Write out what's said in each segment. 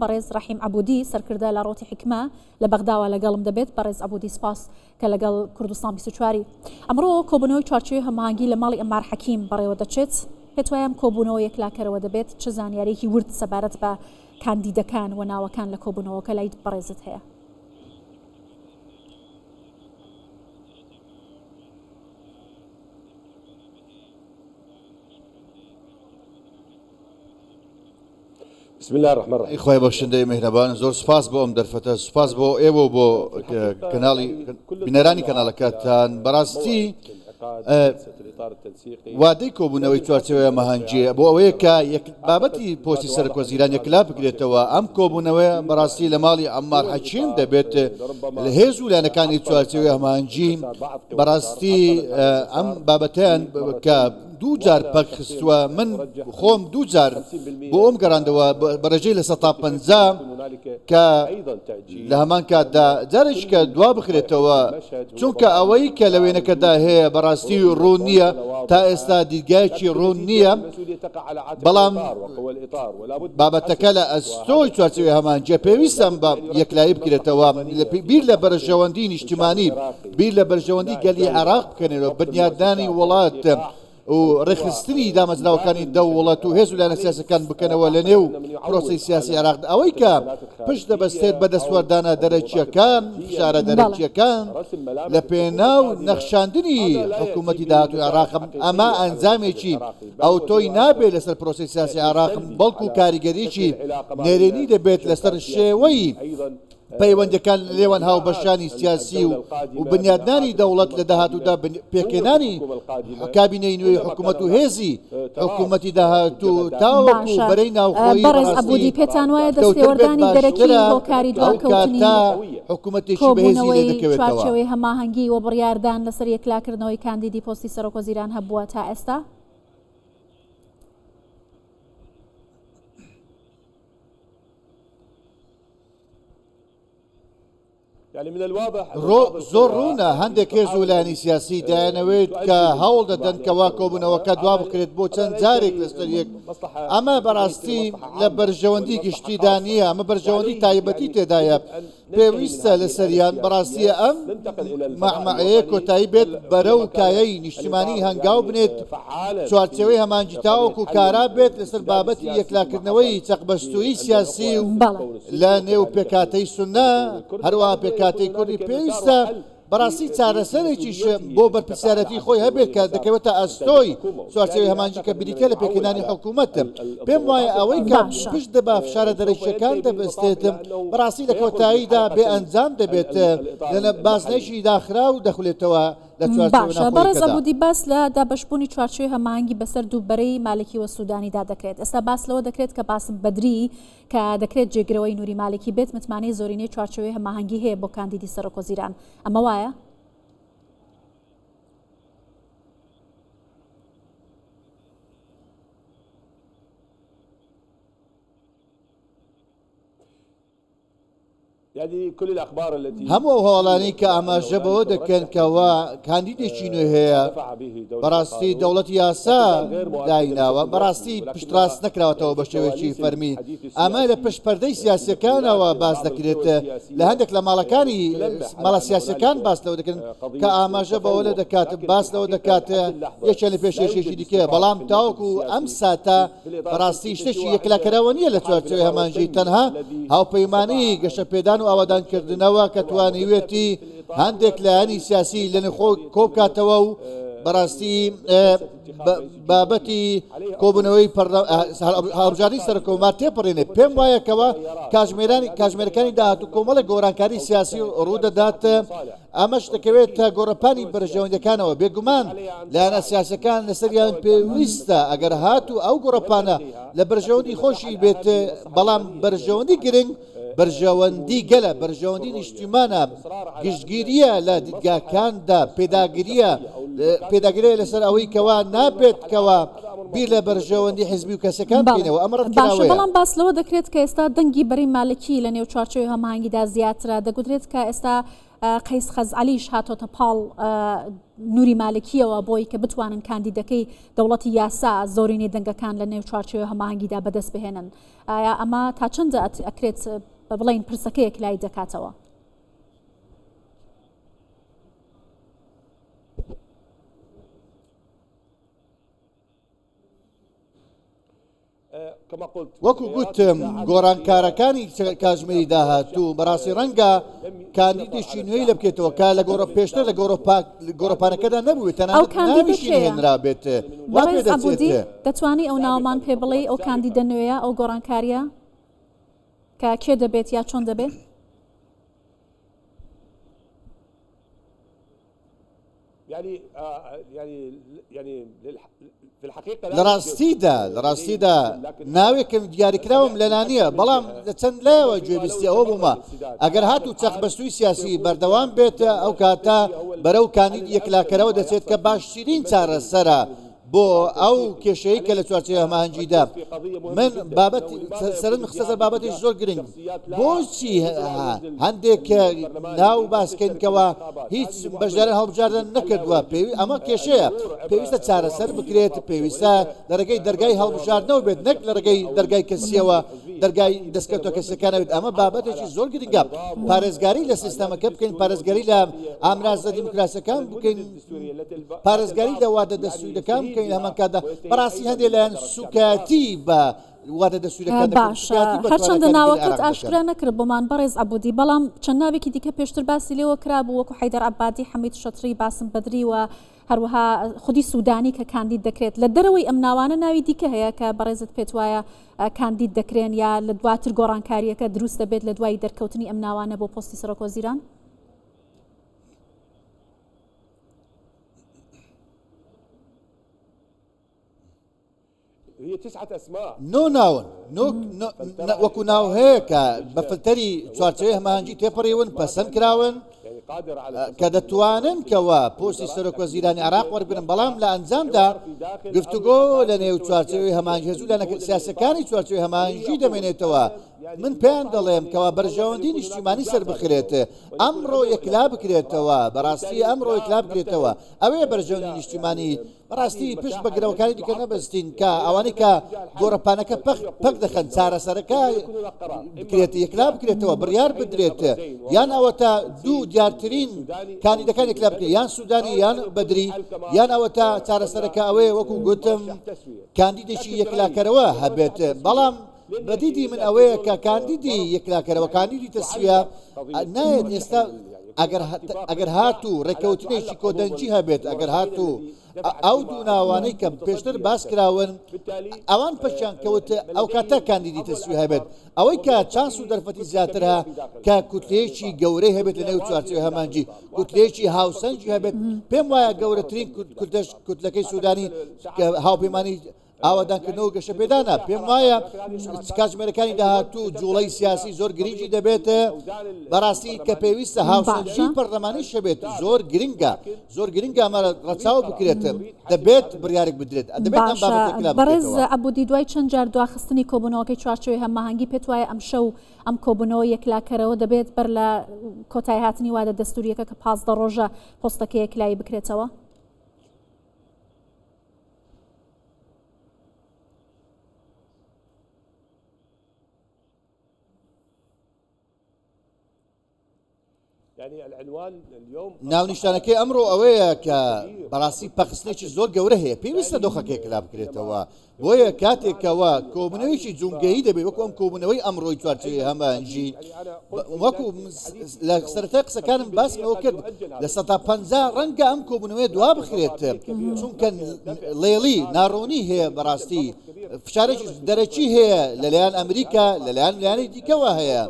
بەڕێز ڕەحیم عەبودی سەرکردە لە ڕۆتی حکمە لە بەغداوە لەگەڵم دەبێت. بەڕێز عەبودی سپاس کە لەگەڵ کوردستان 24 ئەمڕۆ کۆبوونەوەی چوارچێوەی هەماهەنگی لە ماڵی ئەمار حەکیم بەڕێوە دەچێت. پێت وایە کۆبوونەوە یەکلاکەرەوە دەبێت، چ زانیارێکی ورد سەبارەت بە کاندیدەکان و ناوەکان لە کۆبوونەوەکە لای بەڕێزت هەیە؟ بسم الله الرحمن الرحیم. خۆی بەخشندەی میهرەبان، زۆر سپاس بۆ ئەم دەرفەتە، سپاس بۆ ئێوە بۆ کەناڵی بینەرانی کەناڵەکەتان. بەڕاستی وادەی کۆبوونەوەی چوارچێوەی هەماهەنگیە بۆ ئەوەیە کە بابەتی پۆستی سەرۆکوەزیران یەکلا بگرێتەوە. ئەم کۆبوونەوەی بەڕاستی لە ماڵی ئەمار حەکیم دەبێت لە هێز و لایەنەکانی چوارچێوەی هەماهەنگی بەڕاستی ئەم بابەتیان کە دوو جار پەک خستووە، من خۆم دوو جار بۆ ئەم گەڕاندەوە بەرەجەی لە 150 کە لە هەمان کاتدا جارێک کە دوا بخرێتەوە، چونکە ئەوەی کە لە وێنەکەدا هەیە بەڕاستی ڕوون نییە، تا ئێستا دیدگایکی ڕوون نییە. بەڵام بابەتەکە لە ئەستۆی چوارچێوەی هەماهەنگیە پێویستم بە یەکلایی بکرێتەوە، بیر لە بەرژەوەندی نیشتیمانی، بیر لە بەرژەوەندی گەلی عێراق بکەنێتەوە، بنیادنانی وڵات و ڕێخستنی دامەزراوەکانی دەوڵەت و هێز و لایەنە سیاسەکان بکەنەوە لە نێو پرۆسی سیاسی عێراق. ئەوەی کە پشت دەبەستێت بە دەستوەردانە دەرەکیەکان، فشارە دەرەکیەکان لە پێناو نەخشاندنی حکوومەتی داهاتووی عێراق، ئەمە ئەنجامێکی ئەو تۆی نابێت لەسەر پرۆسی سیاسی عێراق، بەڵکو کاریگەریی نێرێنی دەبێت لەسەر شێوەی پەیوەندەکان لێوان هاوبەشانی سیاسی و بنیادنانی دەوڵەت لە داهاتوودا پێکێنانی کابینەی نوێی حکوومەت و هێزی حکوومەتی داهاتوو تاوەکو بەرەی ناوخۆیی. بەڕێز عەبودی پێتان وایە دەستێوەردانی دەرەکی هۆکاری دواکەوتنی حکوومەتێکی بەهێزی لێ دەکەوێتەوە. چوارچێوەی هەماهەنگی و بڕیاردان لەسەر یەکلاکردنەوەی کاندیدی پۆستی سەرۆکوەزیران هەبووە تا ئێستا؟ زۆر ڕوونە هەندێک هێز و لایەنی سیاسی دایانەوێت کە هەوڵ دەدەن کەوا کۆبوونەوەکە دوا بکرێت بۆ چەند جارێک لەسەر یەک. ئەمە بەڕاستی لە بەرژەوەندی گشتیدا نییە، ئەمە بەرژەوەندی تایبەتی تێدایە، پێویستە لەسەریان بەڕاستیە ئەم مەحمەعەیە کۆتایی بێت بەرە و کایەی نیشتیمانی هەنگاو بنێت، چوارچێوەی هەماهەنگی تاوەکو کارا بێت لەسەر بابەتی یەکلاکردنەوەی چەقبەستووی سیاسی و لە نێو پێکاتەی سونە هەروەها پێکاتەی کوردی. پێویستە بەڕاستی چارەسەرێکیش بۆ بەرپرسیارەتی خۆی هەبێت کە دەکەوێتە ئەستۆی چوارچێوەی هەماهەنگی کە بریتە لە پێکێنانی حکوومەتم. پێم وایە ئەوەی کە پشت دەبا فشارە دەرەکیەکان دەبەستێتم بەڕاستی لە کۆتاییدا بێ ئەنجام دەبێت، لە بازنەیەکی داخرا و دەخولێتەوە لە چوارچێوەی. بەڕێز عەبودی باس لە دابەشبوونی چوارچێوەی هەماهەنگی بەسەر دووبەرەی مالکی وە سوودانیدا دەکرێت. ئێستا باس لەوە دەکرێت کە باسم بەدری کە دەکرێت جێگرەوەی نووری مالکی بێت، متمانەی زۆرینەی چوارچێوەی هەماهەنگی هەیە بۆ کاندیدی سەرۆکوەزیران. ئەمە وایە؟ هەموو هەواڵانی کە ئاماژە بەوە دەکەن کەوا کاندیدێکی نوێ هەیە، بەڕاستی دەوڵەتی یاسا دایناوە، بەڕاستی پشتڕاست نەکراوەتەوە بە شێوەیەکی فەرمی. ئەمە لە پشت پەردەی سیاسیەکانەوە باس دەکرێت، لە هەندێک لە ماڵەکانی ماڵە سیاسیەکان باس لەوە دەکەن کە ئاماژە بەوە لە دەکات، باس لەوە دەکات یەکێن لە پێشێشێکی دیکە. بەڵام تاوەکو ئەم ساتە بەڕاستی شتێکی یەکلاکەرەوە نییە لە چوارچێوەی هەماهەنگی، تەنها هاوپەیمانی گەشەپێدان و ئاوادان کردنەوە کە توانیوێتی هەندێک لایەنی سیاسی لە نخۆ کۆبکاتەوە و بەڕاستی بابەتی کۆبوونەوەی هەڵبژاردننی سەرکۆمار تێپەڕێنێ. پێم وایەکەوە کاتژمێرەکانی داهاتوو کۆمەڵە گۆڕانکاری سیاسی ڕوودەدات. ئەمەش دەکەوێت تا گۆڕەپانی بەرژەوەندەکانەوە بێگومان لایەنە سیاسەکان لەسەریان پێویستە ئەگەر هاتوو ئەو گۆڕەپانە لە بەرژەوەندی خۆشی بێت، بەڵام بەرژەوەندی گرنگ بەرژەوەندی گەلە، بەرژەوەندی نیشتیمانە، گشتگیریە لە دیدگاکاندا، پێداگیریە لەسەر ئەوەی کەوا نابێت کەوا بیر لە بەرژەوەندی حیزبی و کەسەکان بکەینەوە. ئەمە ڕەتکراوەیە. بەڵام باس لەوە دەکرێت کە ئێستا دەنگی بەرەی مالکی لە نێو چوارچێوەی هەماهەنگیدا زیاترە. دەگوترێت کە ئێستا قەیس خەزعەلیش هاتۆتە پاڵ نوری مالکیەوە بۆی کە بتوانن کاندیدەکەی دەوڵەتی یاسا زۆرینەی دەنگەکان لە نێو چوارچێوە هەماهەنگیدا بەدەست بهێنن ئایا ئەمە تا چەندە ئەکرێت بڵین پرسەکەیەک لای دەکاتەوە؟ وەکو گوتم گۆڕانکارەکانی کاتژمێری داهاتوو بەڕاستی ڕەنگە کاندیدێکی نوێی لە بکێتەوە کا لە پێشتر لە گۆڕەپانەکەدا نەبووێت تەنانەت ناویشی هێنرابێت وا پێ دەچێت. دەتوانی ئەو ناومان پێ بڵێ ئەو کاندیدە نوێیە ئەو گۆڕانکاریە کە کێ دەبێت یا چۆن دەبێت؟ لە ڕاستیدا ناوێکم دیاریکراوم لە نانیە بەڵام لە چەند لایەوە گوێبیستی ئەوە بوومە ئەگەر هاتوو چەقبەستووی سیاسی بەردەوام بێتە ئەو کاتە بەرەو کاندید یەکلاکەرەوە دەچێت کە باشترین چارەسەرە بۆ ئەو کێشەیە کە لە چوارچێوە هەماهەنگیدا من بابەت سەرم خستە بابەتێک زۆر گرنگ بۆچی هەندێک ناو باسکەنکەوە هیچ بەشدارە هەڵبژاردن نەکردووە ئەمە کێشەیە پێویستە چارەسەر بکرێت پێویستە لە ڕێگەی دەرگای هەڵبژاردنەوە بێت نەک لە ڕێگەی دەرگای کەسیەوە دەرگای دەستکەوتە کەسەکانەوێت ئەمە بابەتێکی زۆر گرنگە پارێزگاری لە سیستەمەکە بکەین پارێزگاری لە ئامرازە دیموکراسیەکان بکەین پارێزگاری لە وادە دەستوورەکان هەمان کاتدا بەڕاستی هەندێک لایەن سوکاتی بە وادە دەسوورەکان باشە هەرچەندە ناوەکەت ئاشکرا نەکرد بۆمان بەڕێز عەبودی بەڵام چەند ناوێکی دیکە پێشتر باسی لێوە کرابوو وەکو حەیدەر عەبادی حەمید شەتری باسم بەدری و هەروەها خودی سوودانی کە کاندید دەکرێت لە دەرەوەی ئەم ناوانە ناوی دیکە هەیە کە بەڕێزت پێت وایە کاندید دەکرێن یا لە دواتر گۆڕانکاریەکە دروست دەبێت لە دوای دەرکەوتنی ئەم ناوانە بۆ پۆستی سەرۆکوەزیران؟ نۆ ناون وەکو ناو هەیە کە بە فلتەری چوارچێوەی هەماهەنگی تێپەڕیون پەسەند کراون کە دەتوانن کەوە پۆستی سەرۆکوەزیرانی عێراق وەربگرن بەڵام لە ئەنجامدا گفتوگۆ لە نێو چوارچێوەی هەماهەنگی هەزوو لە سیاسەکانی چوارچێوەی هەماهەنگی دەمێنێتەوە من پێیان دەڵێم کەوا بەرژەوەندی نیشتیمانی سەر بخرێت ئەمڕۆ یەکلا بکرێتەوە بەڕاستی ئەمڕۆ یەکلا بکرێتەوە ئەوەیە بەرژەوەندی نیشتیمانی بەڕاستی پشت بەگرەوەکانی دیکە نەبەستین کە ئەوانەی کە گۆڕەپانەکە پەک دەخەن چارەسەرەکە بکرێت یەکلا بکرێتەوە بڕیار بدرێت یان ئەوە تا دوو دیارترین کاندیدەکان یەکلا بکرێت یان سوودانی یان بەدری یان ئەوە تا چارەسەرەکە ئەوەیە وەکو گوتم کاندیدێکی یەکلاکەرەوە هەبێت بەڵام بەدیدی من ئەوەیە کە کاندیدی یەکلاکەرەوە کاندیدی تەسویە نایەت ئێستا ئەگەر هاتوو ڕێکەوتنێکی کۆدەنجی هەبێت ئەگەر هاتوو ئەو دوو ناوانەی کە پێشتر باس کراون ئەوان پەشیان کەوت ئەو کاتە کاندیدی تەسوی هەبێت ئەوەی کە چانس و دەرفەتی زیاترها کە کوتلەیەکی گەورەی هەبێت لە نێو چوارچێوەی هەماهەنگی کوتلەیەکی هاوسەنجی هەبێت پێم وایە گەورەترین کوتلەکەی سوودانی هاوپەیمانی ئاوادانکردنەوە گەشە پێدانا پێم وایە کاتژمێرەکانی داهاتوو جوڵەی سیاسی زۆر گرنگی دەبێت بەڕاستی کە پێویستە هاوسەنجی پەرلەمانی شەبێت زۆر گرنگە ئەمە ڕەچاو بکرێت دەبێت بڕیارێک بدرێت بەڕێز عەبودی دوای چەند جار دواخستنی کۆبوونەوەکەی چوارچێوەی هەماهەنگی پێت وایە ئەم شەو ئەم کۆبوونەوە یەکلاکەرەوە دەبێت بەر لە کۆتای هاتنی وادە دەستووریەکە کە 15 ڕۆژە پۆستەکە یەکلایی بکرێتەوە؟ ناونیشانەکەی ئەمڕۆ ئەوەیە کە بەڕاستی پەخستنێکی زۆر گەورە هەیە پێویستە دۆخەکەی کلا بکرێتەوە بۆیە کاتێکەوە کۆبوونەوەیکی جونگەیی دەبێت وەکو ئەم کۆبوونەوەی ئەمڕۆی چوارچێوەی هەماهەنگی وەکو لە سەرەتای قسەکانم باسمەوە کرد لە 150 ڕەنگە ئەم کۆبوونەوەی دوا بخرێت چونکە لێڵی ناڕۆنی هەیە بەڕاستی فشارێکی دەرەکی هەیە لەلایەن ئەمریکا لەلایەن دیکەوە هەیە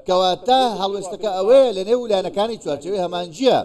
کەواتە هەڵوێستەکە ئەوەیە لە نێو لایەنەکانی چوارچێوەی هەماهەنگیە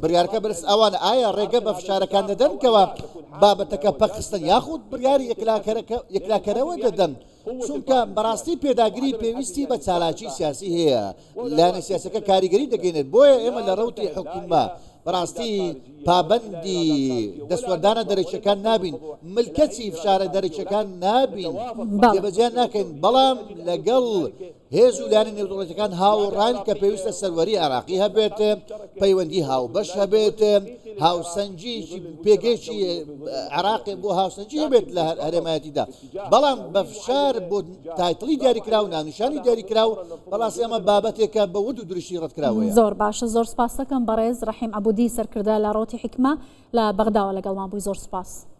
بڕیارەکە بەرز ئەوانە ئایا ڕێگە بە فشارەکان دەدەنکەوە بابەتەکە پەخستن یاخود بڕیاری یەکلاکەرەوە دەدەن چونکە بەڕاستی پێداگیری پێویستی بە چالاکی سیاسی هەیە لایەنە سیاسەکە کاریگەری دەگەینێت بۆیە ئێمە لە ڕەوتی حکومە بەڕاستی پابەندی دەسوەردانە دەرەچەکان نابین ملکەتی فشارە دەرەچەکان نابین جێبەجێ ناکەین بەڵام لەگەڵ هێز و لایەنە نێودوڵەتەکان هاوڕان کە پێویستە سەروەری عێراقی هەبێت پەیوەندی هاوبەش هەبێت هاوسەنجی پێگەیکی عراقی بۆ هاوسەنجی هەبێت لە هەرێمایەتیدا بەڵام بە فشار بۆ تایتڵی دیاریکرا و نانیشانی دیاریکرا و بەڵاستی ئەمە بابەتێکە بە ورد و درشتی ڕەتکراوەیە. زۆر باشە، زۆر سپاس دەکەم بەڕێز ڕەحیم عەبودی سەرکردە لە ڕۆتی حیکمە لە بەغداوە لەگەڵمان بووی، زۆر سپاس.